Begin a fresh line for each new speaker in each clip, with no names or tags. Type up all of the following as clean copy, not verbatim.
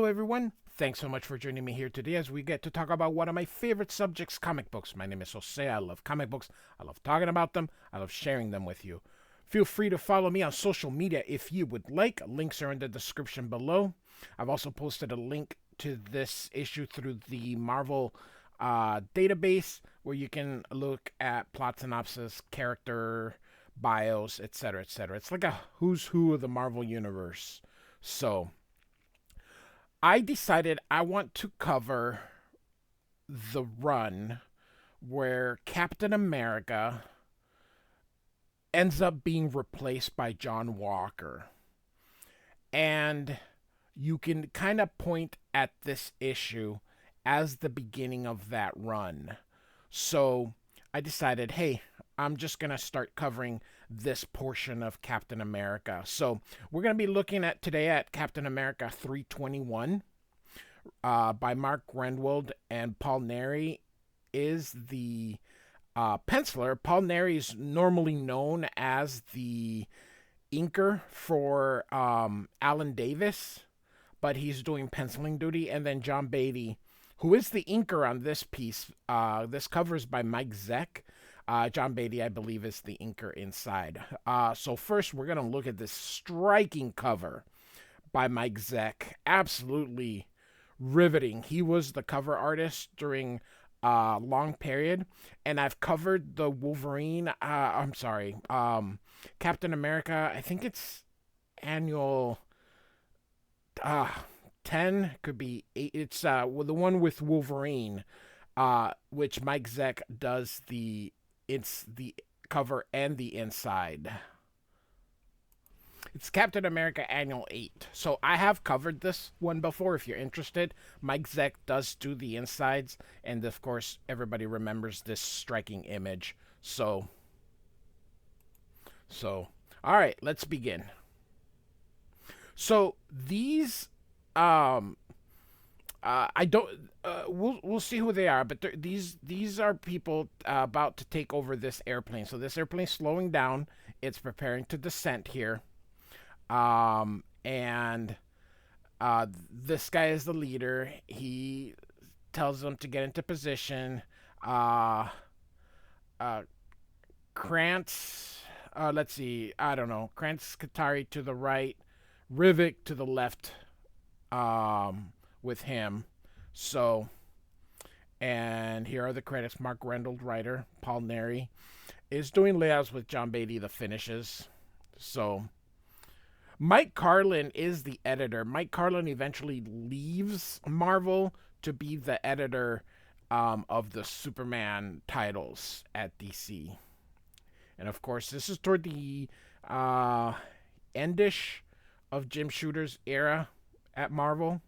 everyone. Thanks so much for joining me here today as we get to talk about one of my favorite subjects, comic books. My name is Jose. I love comic books. I love talking about them. I love sharing them with you. Feel free to follow me on social media if you would like. Links are in the description below. I've also posted a link to this issue through the Marvel database where you can look at plot synopsis, character bios, etc., etc. It's like a who's who of the Marvel universe. So, I decided I want to cover the run where Captain America ends up being replaced by John Walker. And you can kind of point at this issue as the beginning of that run. So I decided, hey, I'm just going to start covering this portion of Captain America. So we're going to be looking at today at Captain America 321 by Mark Grunwald, and Paul Neary is the penciler. Paul Neary is normally known as the inker for Alan Davis, but he's doing penciling duty. And then John Beatty, who is the inker on this piece. This cover is by Mike Zeck. John Beatty, I believe, is the inker inside. So first, we're going to look at this striking cover by Mike Zeck. Absolutely riveting. He was the cover artist during a long period, and I've covered the Wolverine. Captain America. I think it's annual 10, could be 8. It's the one with Wolverine, which Mike Zeck does the cover and the inside. It's Captain America Annual 8. So I have covered this one before if you're interested. Mike Zeck does do the insides, and of course everybody remembers this striking image. So all right, let's begin. So these I don't. We'll see who they are, but these are people about to take over this airplane. So this airplane's slowing down. It's preparing to descent here, and this guy is the leader. He tells them to get into position. Krantz. Let's see. I don't know. Krantz Katari to the right, Rivik to the left. With him. So, and here are the credits. Mark Grunwald, writer. Paul Neary is doing layouts with John Beatty, the finishes. So, Mike Carlin is the editor. Mike Carlin eventually leaves Marvel to be the editor of the Superman titles at DC. And of course, this is toward the endish of Jim Shooter's era at Marvel.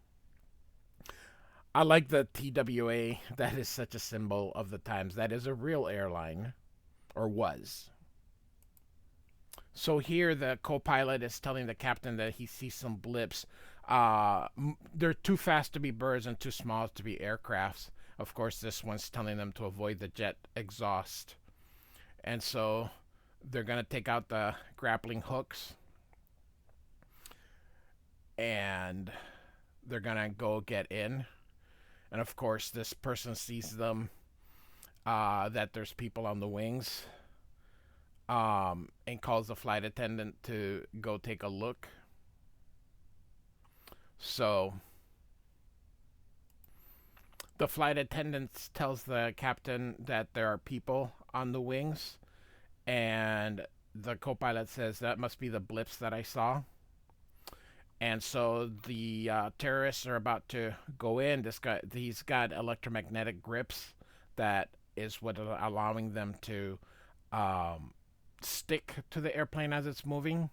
I like the TWA. That is such a symbol of the times. That is a real airline, or was. So here the co-pilot is telling the captain that he sees some blips. They're too fast to be birds and too small to be aircrafts. Of course, this one's telling them to avoid the jet exhaust. And so they're going to take out the grappling hooks. And they're going to go get in. And of course, this person sees them, that there's people on the wings, and calls the flight attendant to go take a look. So the flight attendant tells the captain that there are people on the wings, and the co-pilot says that must be the blips that I saw. And so the terrorists are about to go in. He's got electromagnetic grips. That is what allowing them to stick to the airplane as it's moving.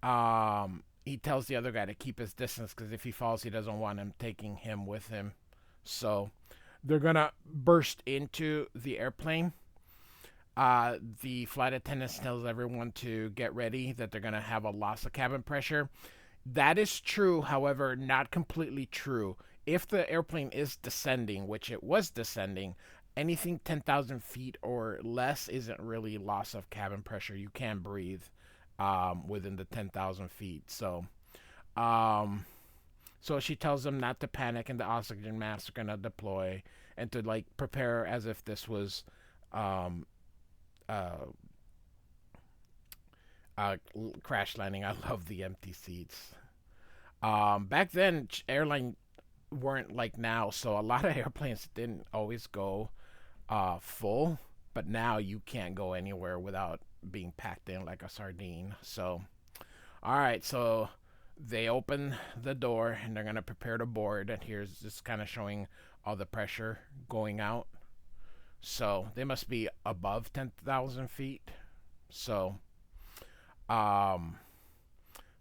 He tells the other guy to keep his distance because if he falls, he doesn't want him taking him with him. So they're going to burst into the airplane. The flight attendant tells everyone to get ready, that they're going to have a loss of cabin pressure. That is true, however, not completely true. If the airplane is descending, which it was descending, anything 10,000 feet or less isn't really loss of cabin pressure. You can breathe within the 10,000 feet. So So she tells them not to panic, and the oxygen masks are gonna deploy, and to like prepare as if this was um, uh, crash landing. I love the empty seats. Back then, airline weren't like now, so a lot of airplanes didn't always go full. But now you can't go anywhere without being packed in like a sardine. So, all right, so they open the door and they're gonna prepare to board. And here's just kind of showing all the pressure going out. So they must be above 10,000 feet. So, um,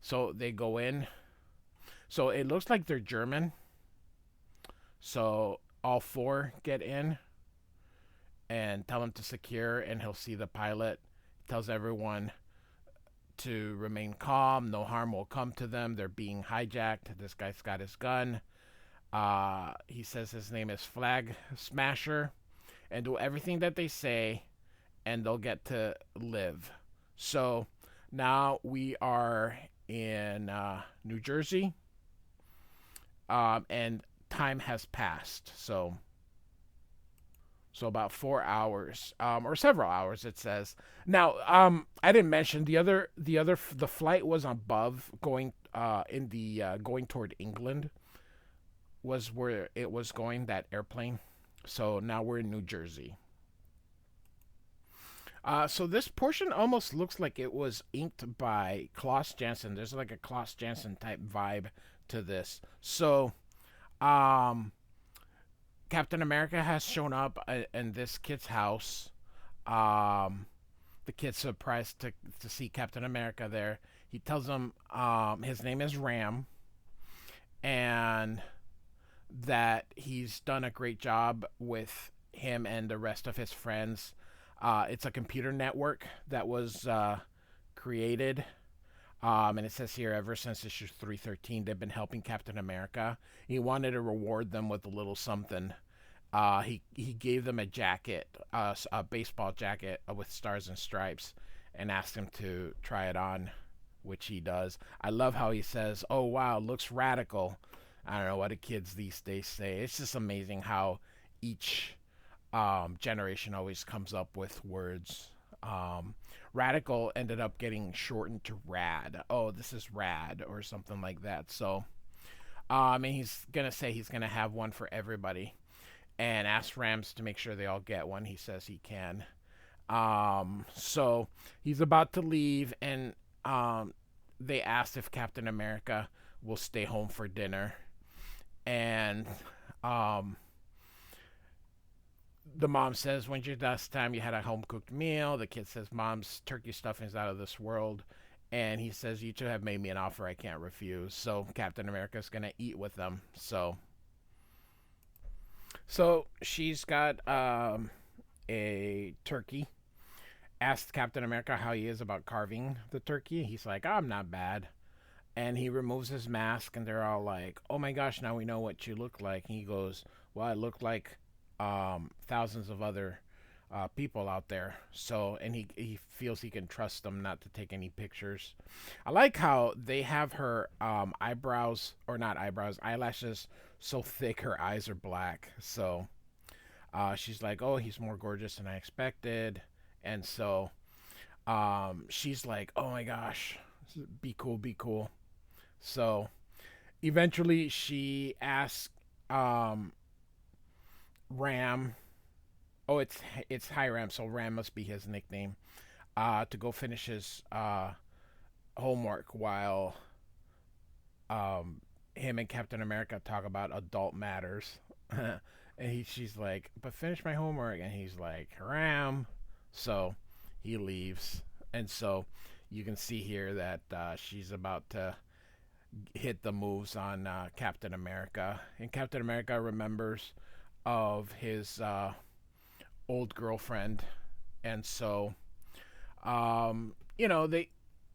so they go in. So it looks like they're German. So all four get in and tell him to secure, and he'll see the pilot. He tells everyone to remain calm. No harm will come to them. They're being hijacked. This guy's got his gun. He says his name is Flag Smasher, and do everything that they say, and they'll get to live. So now we are in New Jersey, and time has passed. So about 4 hours, or several hours, it says. Now, I didn't mention the flight was above going in the going toward England was where it was going, that airplane. So now we're in New Jersey. So this portion almost looks like it was inked by Klaus Janson. There's like a Klaus Janson type vibe to this. So, Captain America has shown up in this kid's house. The kid's surprised to see Captain America there. He tells him his name is Ram, and that he's done a great job with him and the rest of his friends. It's a computer network that was created. And it says here, ever since issue 313, they've been helping Captain America. He wanted to reward them with a little something. He gave them a jacket, a baseball jacket with stars and stripes, and asked him to try it on, which he does. I love how he says, "Oh wow, looks radical." I don't know what the kids these days say. It's just amazing how each generation always comes up with words. Radical ended up getting shortened to rad. Oh, this is rad, or something like that. So, and he's gonna say he's gonna have one for everybody, and asks Rams to make sure they all get one. He says he can. So he's about to leave, and they asked if Captain America will stay home for dinner, and the mom says, "When's your last time you had a home cooked meal?" The kid says, "Mom's turkey stuffing is out of this world." And he says, "You two have made me an offer I can't refuse." So Captain America's going to eat with them. So she's got a turkey. Asked Captain America how he is about carving the turkey. He's like, "Oh, I'm not bad." And he removes his mask, and they're all like, "Oh my gosh, now we know what you look like." And he goes, "Well, I look like thousands of other people out there." So, and he feels he can trust them not to take any pictures. I like how they have her eyebrows, or not eyebrows, eyelashes so thick her eyes are black. So she's like, "Oh, he's more gorgeous than I expected." And so she's like, "Oh my gosh, be cool, be cool." So eventually she asks Ram. Oh, it's Hiram, so Ram must be his nickname. To go finish his homework while him and Captain America talk about adult matters. And she's like, "But finish my homework," and he's like, "Ram." So he leaves, and so you can see here that she's about to hit the moves on Captain America, and Captain America remembers of his old girlfriend, and so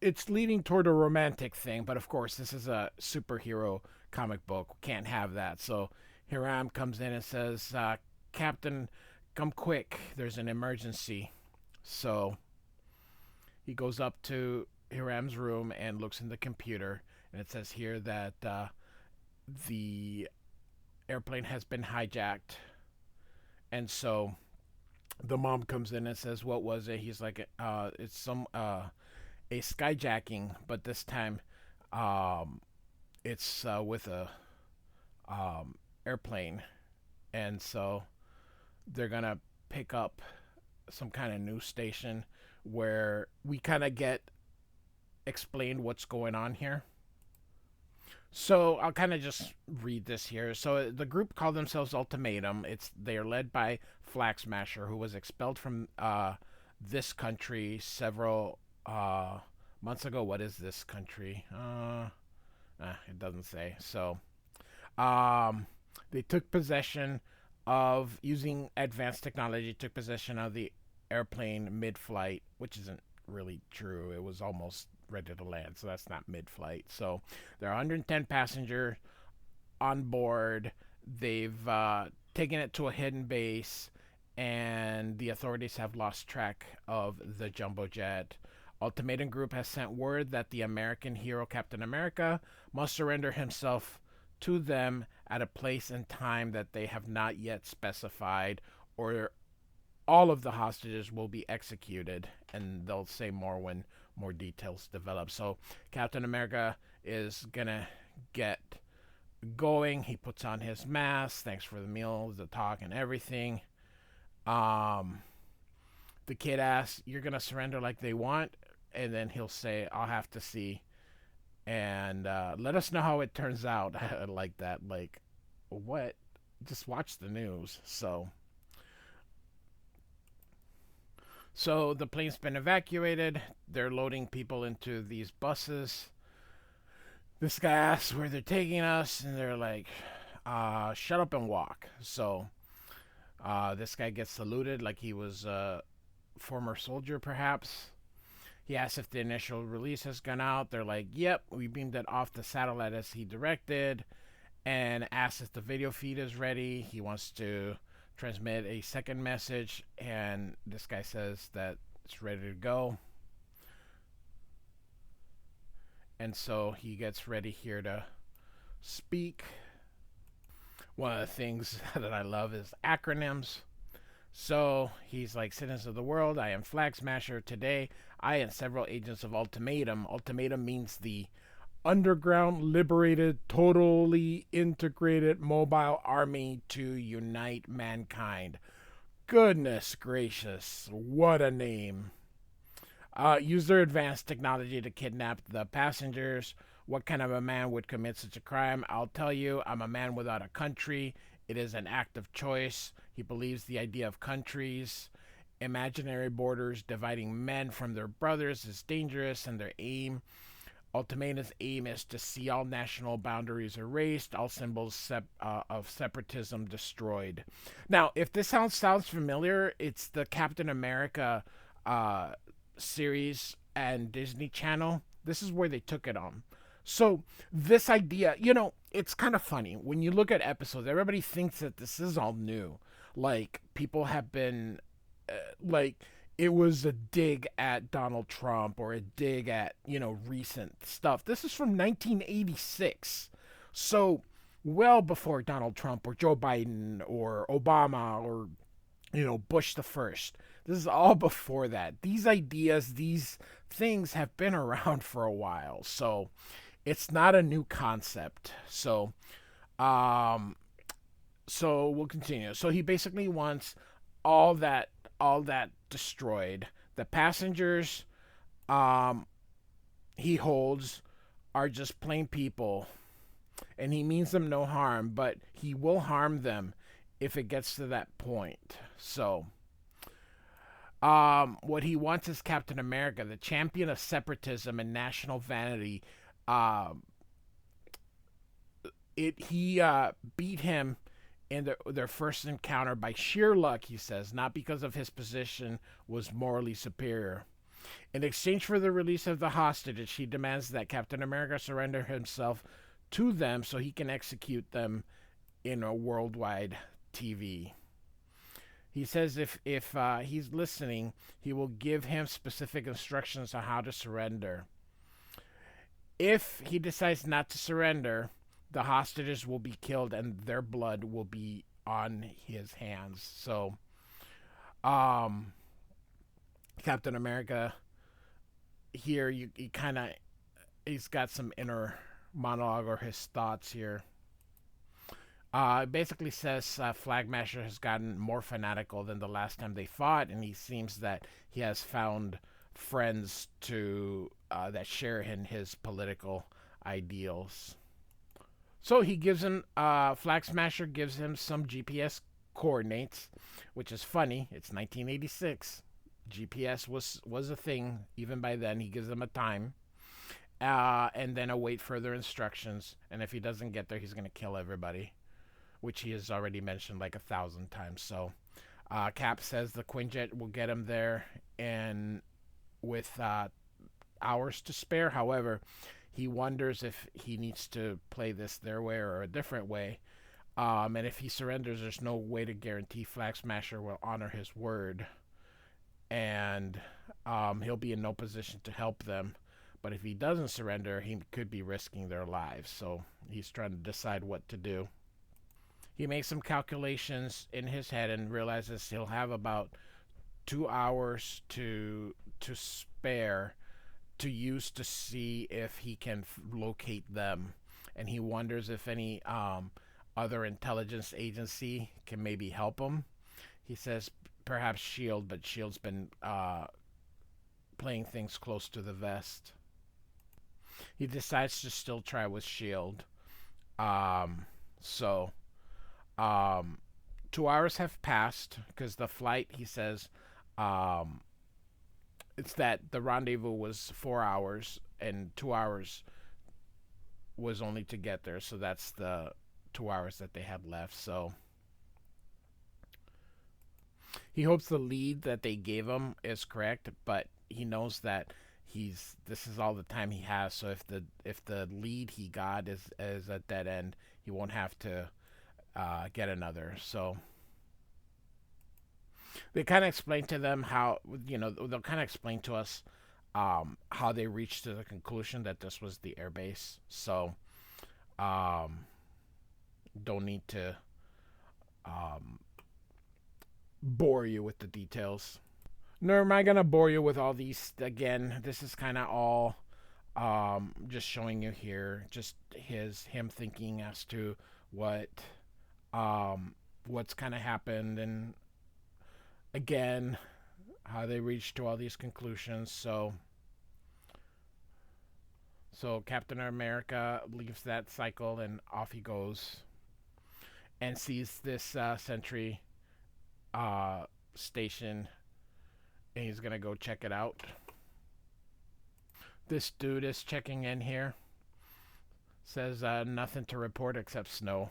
it's leading toward a romantic thing, but of course this is a superhero comic book, can't have that. So Hiram comes in and says, "Captain, come quick, there's an emergency." So he goes up to Hiram's room and looks in the computer, and it says here that the airplane has been hijacked, and so the mom comes in and says, "What was it?" He's like, "It's some a skyjacking, but this time, um, it's with a airplane, and so they're gonna pick up some kind of news station where we kind of get explained what's going on here." So I'll kind of just read this here. So the group called themselves Ultimatum. They are led by Flag Smasher, who was expelled from this country several months ago. What is this country? It doesn't say. So um, they took possession of using advanced technology. Took possession of the airplane mid-flight, which isn't really true. It was almost ready to land, so that's not mid-flight. So there are 110 passengers on board. They've taken it to a hidden base, and the authorities have lost track of the jumbo jet. Ultimatum Group has sent word that the American hero Captain America must surrender himself to them at a place and time that they have not yet specified, or all of the hostages will be executed, and they'll say more when more details develop. So Captain America is gonna get going. He puts on his mask. Thanks for the meal, the talk, and everything. Um, the kid asks, "You're gonna surrender like they want?" And then he'll say, "I'll have to see, and let us know how it turns out." I like that. Like, what? Just watch the news. So the plane's been evacuated. They're loading people into these buses. This guy asks where they're taking us, and they're like, shut up and walk. So this guy gets saluted like he was a former soldier, perhaps. He asks if the initial release has gone out. They're like, yep, we beamed it off the satellite as he directed, and asks if the video feed is ready. He wants to transmit a second message, and this guy says that it's ready to go. And so he gets ready here to speak. One of the things that I love is acronyms. So he's like, "Citizens of the world, I am Flag Smasher. Today, I and several agents of Ultimatum." Ultimatum means the underground, liberated, totally integrated mobile army to unite mankind. Goodness gracious, what a name. Use their advanced technology to kidnap the passengers. What kind of a man would commit such a crime? I'll tell you, I'm a man without a country. It is an act of choice. He believes the idea of countries, imaginary borders dividing men from their brothers, is dangerous, and their Ultimatum's aim is to see all national boundaries erased, all symbols of separatism destroyed. Now, if this sounds familiar, it's the Captain America series and Disney Channel. This is where they took it on. So this idea, it's kind of funny when you look at episodes. Everybody thinks that this is all new. Like, people have been like, it was a dig at Donald Trump or a dig at, recent stuff. This is from 1986. So well before Donald Trump or Joe Biden or Obama or, Bush the first. This is all before that. These ideas, these things have been around for a while. So it's not a new concept. So we'll continue. So he basically wants all that destroyed. The passengers he holds are just plain people, and he means them no harm, but he will harm them if it gets to that point. So what he wants is Captain America, the champion of separatism and national vanity. He beat him in their first encounter by sheer luck, he says, not because of his position was morally superior. In exchange for the release of the hostages, he demands that Captain America surrender himself to them so he can execute them in a worldwide TV. He says if he's listening, he will give him specific instructions on how to surrender. If he decides not to surrender, the hostages will be killed and their blood will be on his hands. So, um, Captain America here, you kind of, he's got some inner monologue or his thoughts here. It basically says Flagmasher has gotten more fanatical than the last time they fought, and he seems that he has found friends to that share in his political ideals. So he gives him Flag Smasher gives him some GPS coordinates, which is funny. It's 1986. GPS was a thing even by then. He gives them a time, and then await further instructions. And if he doesn't get there, he's gonna kill everybody, which he has already mentioned like 1,000 times. So Cap says the Quinjet will get him there, and with hours to spare. However, he wonders if he needs to play this their way or a different way. And if he surrenders, there's no way to guarantee Flag Smasher will honor his word. And he'll be in no position to help them. But if he doesn't surrender, he could be risking their lives. So he's trying to decide what to do. He makes some calculations in his head and realizes he'll have about 2 hours to spare to use to see if he can locate them. And he wonders if any other intelligence agency can maybe help him. He says perhaps SHIELD, but SHIELD's been playing things close to the vest. He decides to still try with SHIELD. So 2 hours have passed because the flight, he says, it's that the rendezvous was 4 hours and 2 hours was only to get there. So that's the 2 hours that they had left. So he hopes the lead that they gave him is correct, but he knows that this is all the time he has. So if the lead he got is a dead end, he won't have to get another. So they kind of explain to them how, they'll kind of explain to us how they reached to the conclusion that this was the airbase. So don't need to bore you with the details. Nor am I going to bore you with all these. Again, this is kind of all just showing you here, just him thinking as to what's kind of happened, and again, how they reached to all these conclusions. So Captain America leaves that cycle and off he goes and sees this sentry station, and he's gonna go check it out. This dude is checking in here. Says nothing to report except snow.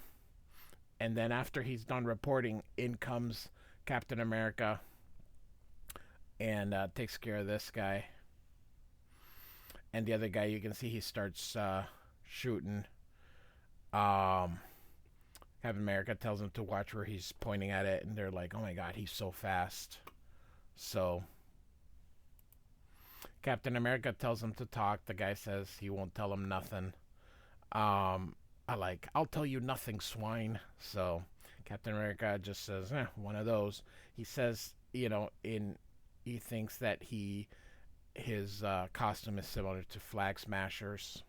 And then after he's done reporting, in comes Captain America and takes care of this guy. And the other guy, you can see he starts shooting. Captain America tells him to watch where he's pointing at it, and they're like, oh my god, he's so fast. So Captain America tells him to talk. The guy says he won't tell him nothing. I'll tell you nothing, swine. So Captain America just says, one of those. He says, he thinks that his costume is similar to Flag Smashers.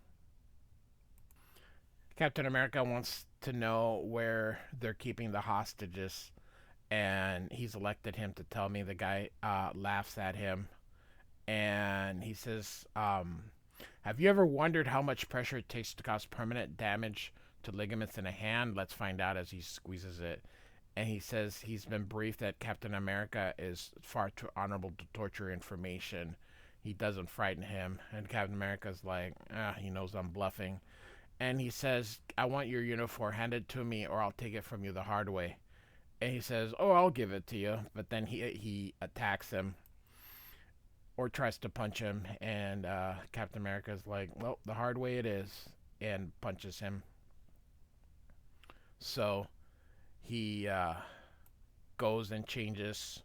Captain America wants to know where they're keeping the hostages, and he's elected him to tell me. The guy laughs at him, and he says, have you ever wondered how much pressure it takes to cause permanent damage to ligaments in a hand? Let's find out, as he squeezes it. And he says he's been briefed that Captain America is far too honorable to torture information. He doesn't frighten him. And Captain America's like, he knows I'm bluffing. And he says, I want your uniform handed to me, or I'll take it from you the hard way. And he says, oh, I'll give it to you. But then he attacks him, or tries to punch him, and Captain America's like, well, the hard way it is, and punches him. So he goes and changes.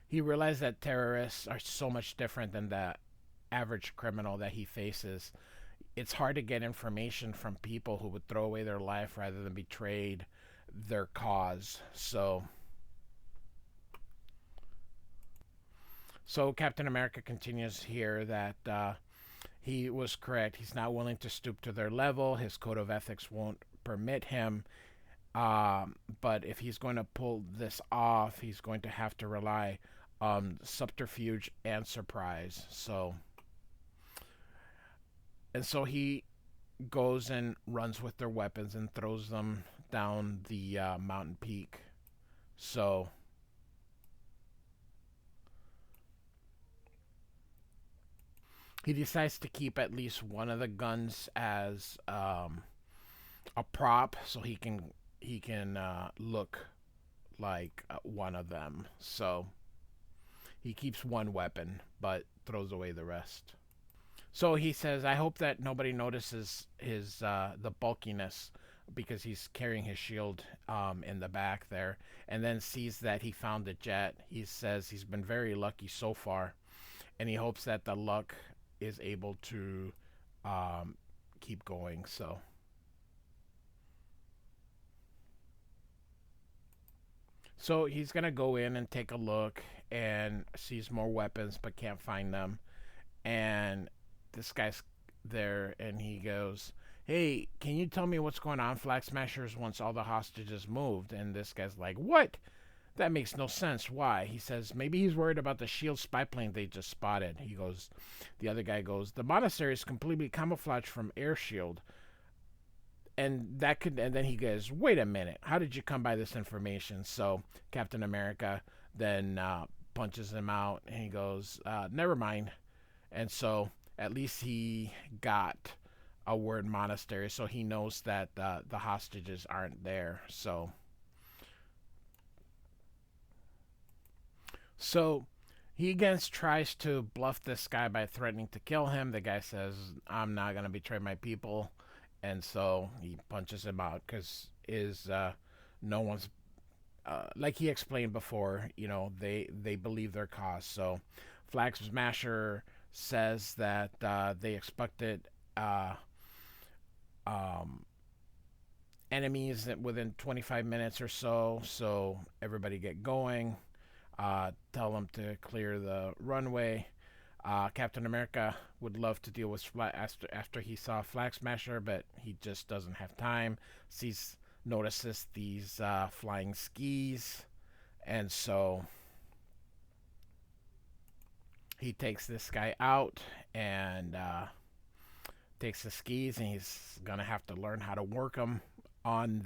He realized that terrorists are so much different than the average criminal that he faces. it's hard to get information from people who would throw away their life rather than betrayed their cause. So Captain America continues here that he was correct. He's not willing to stoop to their level. His code of ethics won't permit him. But if he's going to pull this off, he's going to have to rely on subterfuge and surprise. So he goes and runs with their weapons and throws them down the mountain peak. So he decides to keep at least one of the guns as a prop, so he can look like one of them. So he keeps one weapon, but throws away the rest. So he says, "I hope that nobody notices his the bulkiness because he's carrying his shield in the back there, and then sees that he found the jet." He says he's been very lucky so far, and he hopes that the luck is able to keep going. So he's gonna go in and take a look and sees more weapons, but can't find them. And this guy's there, and he goes, "Hey, can you tell me what's going on, Flag Smashers, once all the hostages moved?" And this guy's like, "What? That makes no sense. Why?" He says, "Maybe he's worried about the shield spy plane they just spotted." The other guy goes, "The monastery is completely camouflaged from air shield." And then he goes, "Wait a minute, how did you come by this information?" So Captain America then punches him out, and he goes, "Never mind." And so at least he got a word monastery, so he knows that the hostages aren't there. So he again tries to bluff this guy by threatening to kill him. The guy says, "I'm not going to betray my people." And so he punches him out because no one's like he explained before. They believe their cause. So Flag Smasher says that they expected um, enemies within 25 minutes or so. So everybody get going. Tell them to clear the runway. Captain America would love to deal with after he saw Flag Smasher, but he just doesn't have time. Notices these flying skis, and so he takes this guy out and takes the skis, and he's gonna have to learn how to work them on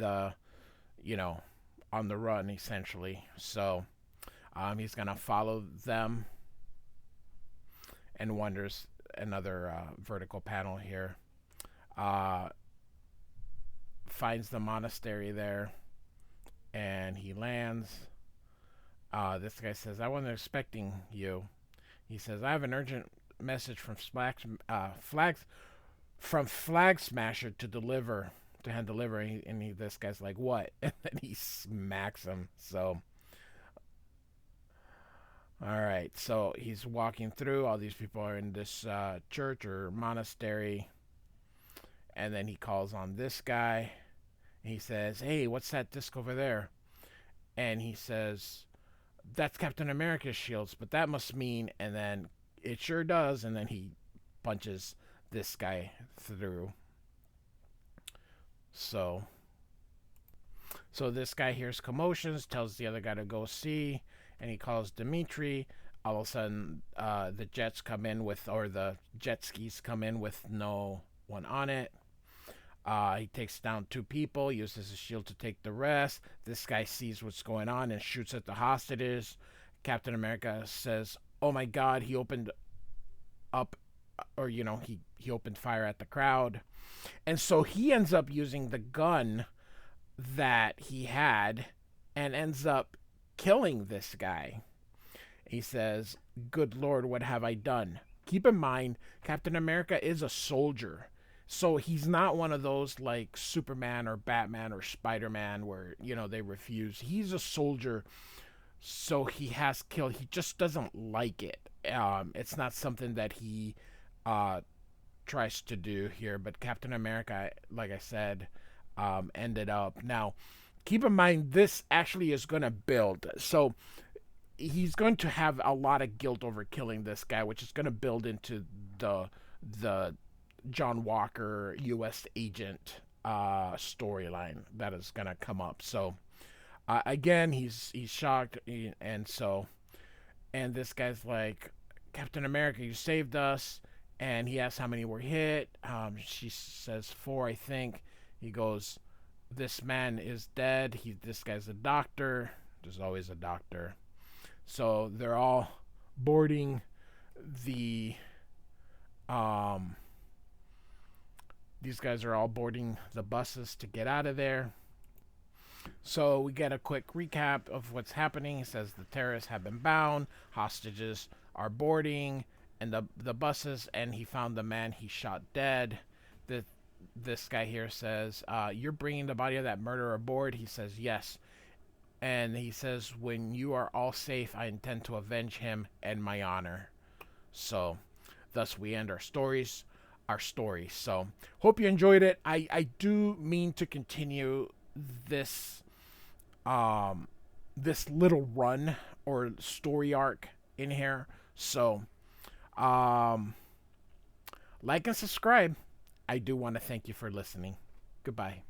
you know, on the run essentially. So he's gonna follow them and wonders another vertical panel here. Uh, Finds the monastery there, and he lands. This guy says, "I wasn't expecting you." He says, "I have an urgent message from Flag Smasher to deliver, to hand deliver." This guy's like, "What?" And then he smacks him. So all right, so he's walking through. All these people are in this church or monastery, and then he calls on this guy. He says, "Hey, what's that disc over there?" And he says, "That's Captain America's shields, but that must mean," and then it sure does, and then he punches this guy through. So this guy hears commotions, tells the other guy to go see, and he calls Dimitri. All of a sudden, the jets come in or the jet skis come in with no one on it. He takes down two people, uses his shield to take the rest. This guy sees what's going on and shoots at the hostages. Captain America says, "Oh my God!" He opened up, or he opened fire at the crowd, and so he ends up using the gun that he had, and ends up killing this guy. He says, "Good Lord, what have I done?" Keep in mind, Captain America is a soldier. So he's not one of those like Superman or Batman or Spider-Man where, they refuse. He's a soldier, so he has killed. He just doesn't like it. It's not something that he tries to do here, but Captain America, like I said, ended up. Now, keep in mind, this actually is going to build. So he's going to have a lot of guilt over killing this guy, which is going to build into the John Walker U.S. agent storyline that is going to come up. So again, he's shocked, and this guy's like, Captain America, you saved us. And he asks how many were hit. She says 4, I think. He goes, this man is dead. This guy's a doctor. There's always a doctor. So they're all boarding the these guys are all boarding the buses to get out of there. So we get a quick recap of what's happening. He says the terrorists have been bound, hostages are boarding and the buses, and he found the man he shot dead. This guy here says, you're bringing the body of that murderer aboard? He says, yes. And he says, when you are all safe, I intend to avenge him and my honor. So, thus we end our story. So, hope you enjoyed it. I do mean to continue this this little run or story arc in here. So, like and subscribe. I do want to thank you for listening. Goodbye.